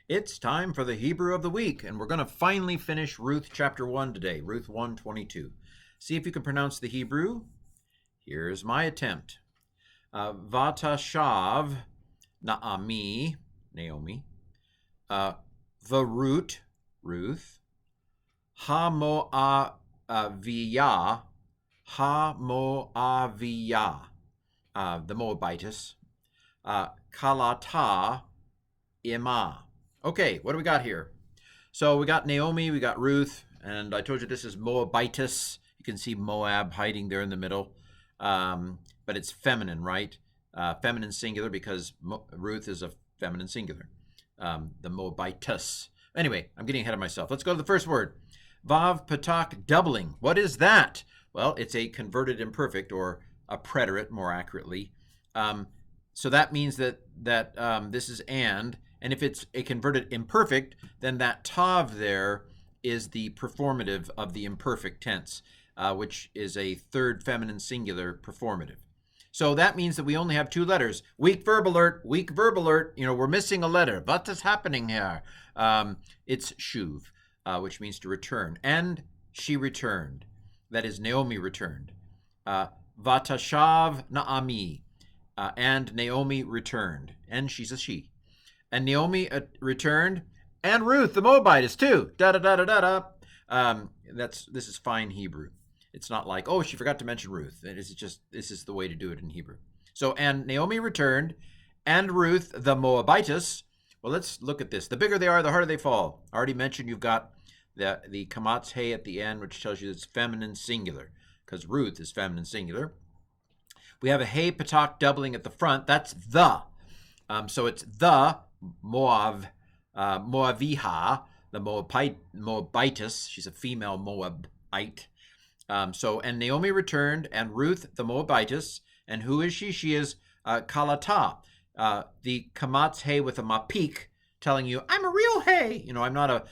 It's time for the Hebrew of the Week, and we're going to finally finish Ruth chapter 1 today, Ruth 1:22. See if you can pronounce the Hebrew. Here's my attempt. Vatashav Naomi, Varut, Ruth, Hamoaviyah, the Moabitess, Kalata, Ima. Okay, what do we got here? So we got Naomi, we got Ruth, and I told you this is Moabitess. You can see Moab hiding there in the middle, but it's feminine, right? Feminine singular because Ruth is a feminine singular. The Moabitess. Anyway, I'm getting ahead of myself. Let's go to the first word. Vav Patak, doubling. What is that? Well, it's a converted imperfect, or a preterite, more accurately. So that means that this is and if it's a converted imperfect, then that tav there is the performative of the imperfect tense, which is a third feminine singular performative. So that means that we only have two letters. Weak verb alert, weak verb alert. We're missing a letter. What is happening here? It's shuv, which means to return. And she returned. That is, Naomi returned. Vatashav Naami. And Naomi returned. And she's a she. And Naomi returned. And Ruth, the Moabitess, too. Da-da-da-da-da-da. This is fine Hebrew. It's not like, oh, she forgot to mention Ruth. This is the way to do it in Hebrew. So, and Naomi returned, and Ruth, the Moabitess. Well, let's look at this. The bigger they are, the harder they fall. I already mentioned you've got the kamatz hey at the end, which tells you it's feminine singular, because Ruth is feminine singular. We have a hey patak doubling at the front. That's the. So it's the Moaviha, the Moabitess. She's a female Moabite. And Naomi returned, and Ruth, the Moabitess. And who is she? She is Kalata, the kamatz hey with a mapik, telling you, I'm a real hey.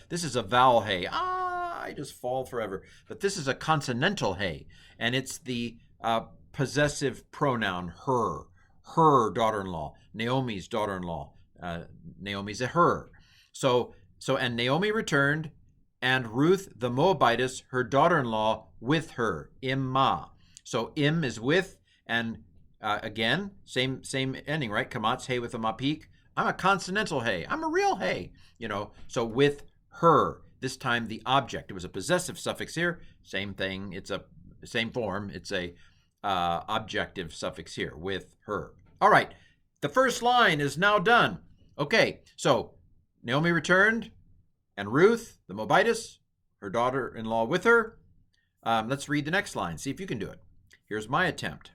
This is a vowel hey. I just fall forever. But this is a consonantal hey, and it's the possessive pronoun her daughter-in-law, Naomi's daughter-in-law. Naomi's a her. So and Naomi returned, and Ruth the Moabitess, her daughter-in-law, with her, imma. So im is with, and again, same ending, right? Kamatz hey with a mapik. I'm a consonantal hey. I'm a real hey. So with her. This time the object. It was a possessive suffix here. Same thing. It's a same form. It's a objective suffix here, with her. All right. The first line is now done. Okay. So Naomi returned, and Ruth, the Moabitess, her daughter-in-law with her. Let's read the next line. See if you can do it. Here's my attempt.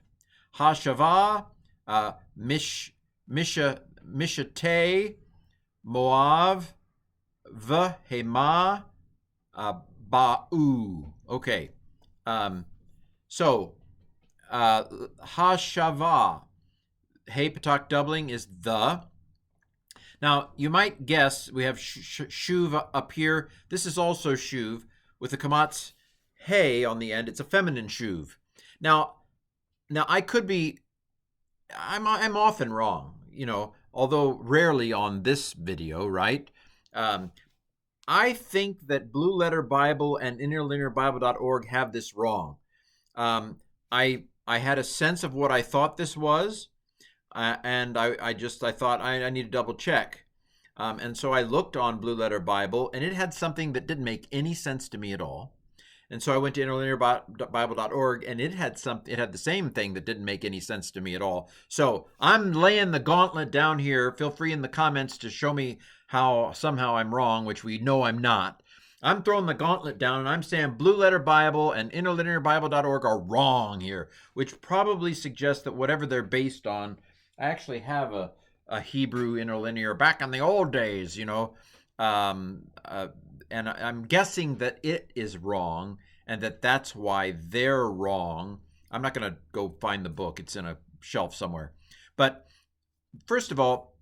Hashava mishate Moav v'hema ba'u. Okay. Hashava, hey patak doubling is the. Now, you might guess we have shuv up here. This is also shuv with the kamatz hey on the end. It's a feminine shuv. Now I could be, I'm often wrong, although rarely on this video, right? I think that Blue Letter Bible and interlinearbible.org have this wrong. I had a sense of what I thought this was, and I thought I need to double check. And so I looked on Blue Letter Bible, and it had something that didn't make any sense to me at all. And so I went to interlinearbible.org, and it had the same thing that didn't make any sense to me at all. So I'm laying the gauntlet down here. Feel free in the comments to show me how somehow I'm wrong, which we know I'm not. I'm throwing the gauntlet down, and I'm saying Blue Letter Bible and interlinearbible.org are wrong here, which probably suggests that whatever they're based on, I actually have a Hebrew interlinear back in the old days, and I'm guessing that it is wrong, and that's why they're wrong. I'm not going to go find the book. It's in a shelf somewhere. But first of all,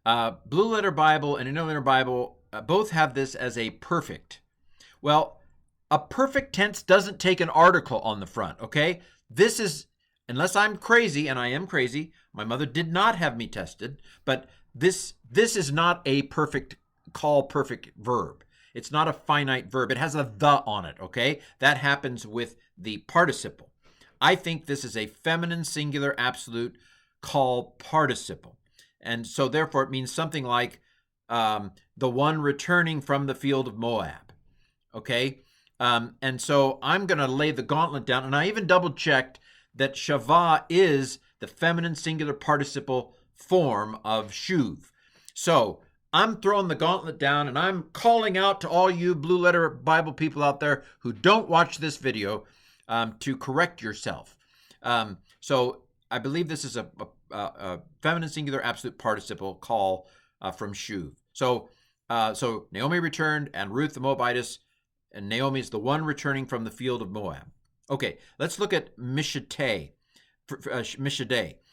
Blue Letter Bible and Interlinear Bible both have this as a perfect. Well, a perfect tense doesn't take an article on the front, okay? This is, unless I'm crazy, and I am crazy, my mother did not have me tested, but this is not a perfect verb. It's not a finite verb. It has a the on it, okay? That happens with the participle. I think this is a feminine singular absolute call participle. And so therefore it means something like the one returning from the field of Moab, okay? And so I'm going to lay the gauntlet down, and I even double checked that shavah is the feminine singular participle form of shuv. So I'm throwing the gauntlet down, and I'm calling out to all you blue letter Bible people out there who don't watch this video to correct yourself. So I believe this is a feminine singular absolute participle call from shuv. So Naomi returned, and Ruth the Moabitess, and Naomi is the one returning from the field of Moab. Okay, let's look at Mishdei.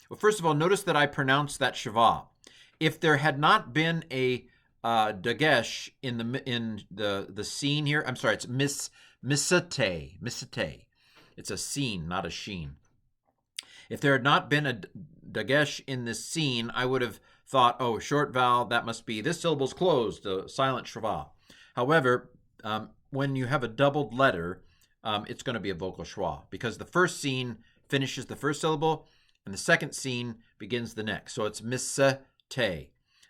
Well, first of all, notice that I pronounced that shavah. If there had not been a dagesh in the scene here, I'm sorry, it's misate. It's a scene, not a sheen. If there had not been a dagesh in this scene, I would have thought, oh, short vowel, that must be this syllable's closed, a silent shavah. However, when you have a doubled letter, it's going to be a vocal schwa, because the first scene finishes the first syllable and the second scene begins the next. So it's misate.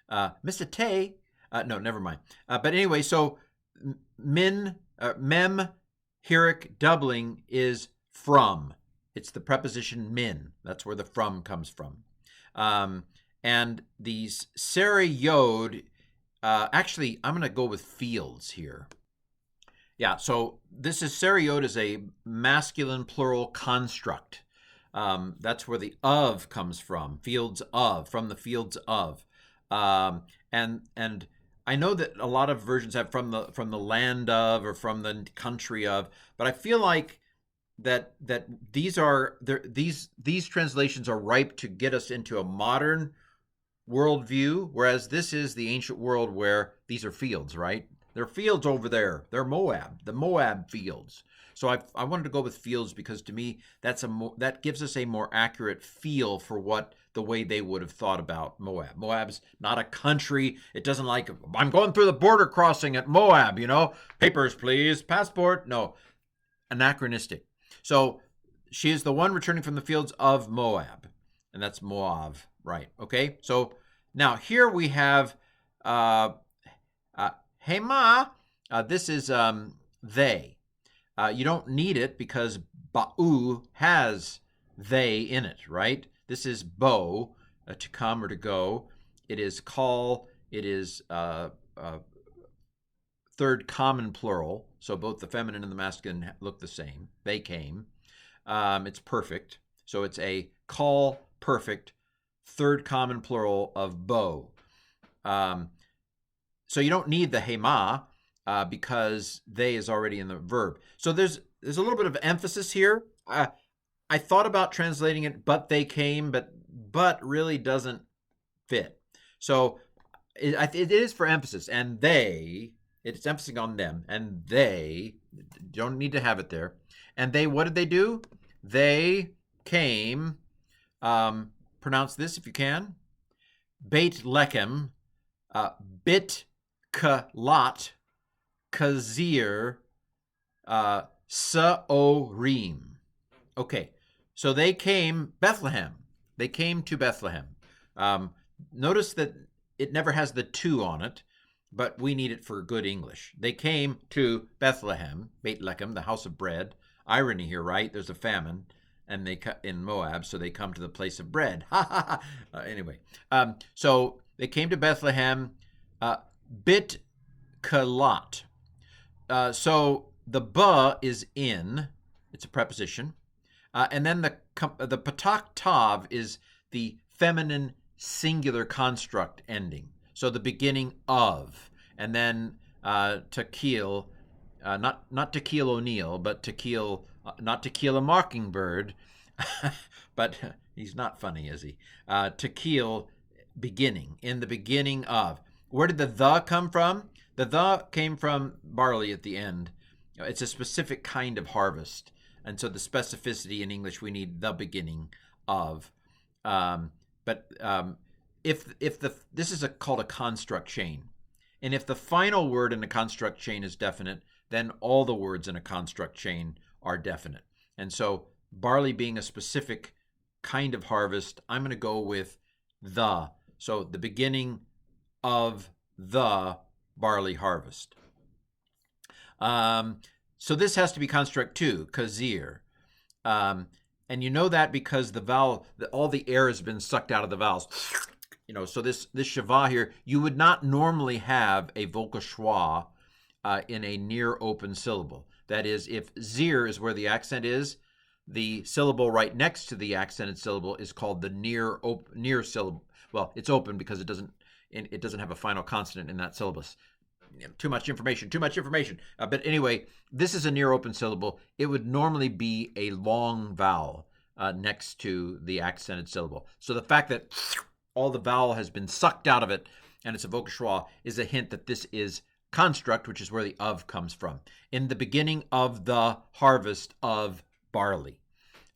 Misate? No, never mind. But anyway, so mem, hirik, doubling is from. It's the preposition min. That's where the from comes from. And these seri yod, actually, I'm going to go with fields here. Yeah, so this is seri yod is a masculine plural construct. That's where the of comes from. Fields of, from the fields of. And I know that a lot of versions have from the land of or from the country of, but I feel like that these translations are ripe to get us into a modern worldview, whereas this is the ancient world where these are fields, right? There are fields over there. They're Moab, the Moab fields. So I wanted to go with fields because to me that gives us a more accurate feel for the way they would have thought about Moab. Moab's not a country. It doesn't like, I'm going through the border crossing at Moab, papers please, passport. No, anachronistic. So she is the one returning from the fields of Moab, and that's Moav, right? Okay. So now here we have Hema. This is they. You don't need it because ba'u has they in it, right? This is bo, to come or to go. It is call. It is third common plural. So both the feminine and the masculine look the same. They came. It's perfect. So it's a call perfect, third common plural of bo. So you don't need the hema because they is already in the verb. So there's a little bit of emphasis here. I thought about translating it, but they came, but really doesn't fit. So it is for emphasis, and it's emphasizing on them, and they don't need to have it there. And they, what did they do? They came, pronounce this if you can, Beit Lechem, Bit Kalat, Kazir, Saorim. Okay, so they came Bethlehem. They came to Bethlehem. Notice that it never has the to on it, but we need it for good English. They came to Bethlehem, Beit Lechem, the house of bread. Irony here, right? There's a famine, and they in Moab, so they come to the place of bread. Anyway, so they came to Bethlehem, Bit Kalat. So the ba is in. It's a preposition. And then the patak tav is the feminine singular construct ending. So the beginning of. And then Tequil, not Tequil O'Neill, but Tequil, not Tequila Mockingbird, but he's not funny, is he? Tequil, beginning, in the beginning of. Where did the come from? The came from barley at the end. It's a specific kind of harvest. And so the specificity in English, we need the beginning of. But this is called a construct chain, and if the final word in the construct chain is definite, then all the words in a construct chain are definite. And so barley being a specific kind of harvest, I'm going to go with the. So the beginning of the barley harvest. So this has to be construct 2, kazir. And you know that because the vowel, all the air has been sucked out of the vowels. So this shavah here, you would not normally have a vocal schwa in a near open syllable. That is, if zir is where the accent is, the syllable right next to the accented syllable is called the near syllable. Well, it's open because it doesn't have a final consonant in that syllabus. Too much information. But anyway, this is a near open syllable. It would normally be a long vowel next to the accented syllable. So the fact that all the vowel has been sucked out of it and it's a vocal schwa is a hint that this is construct, which is where the of comes from. In the beginning of the harvest of barley.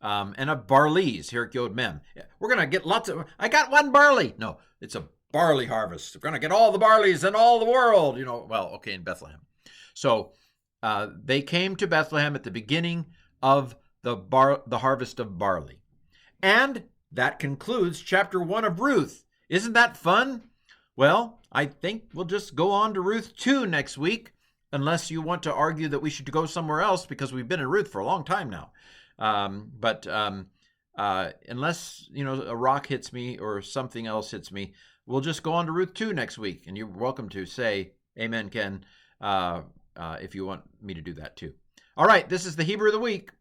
And of barleys, here at Yod Mem. We're going to get I got one barley. No, it's a barley harvest. We're going to get all the barleys in all the world. In Bethlehem. So they came to Bethlehem at the beginning of the harvest of barley. And that concludes chapter 1 of Ruth. Isn't that fun? Well, I think we'll just go on to Ruth 2 next week, unless you want to argue that we should go somewhere else because we've been in Ruth for a long time now. But unless, a rock hits me or something else hits me, we'll just go on to Ruth 2 next week. And you're welcome to say, Amen, Ken, if you want me to do that too. All right, this is the Hebrew of the Week.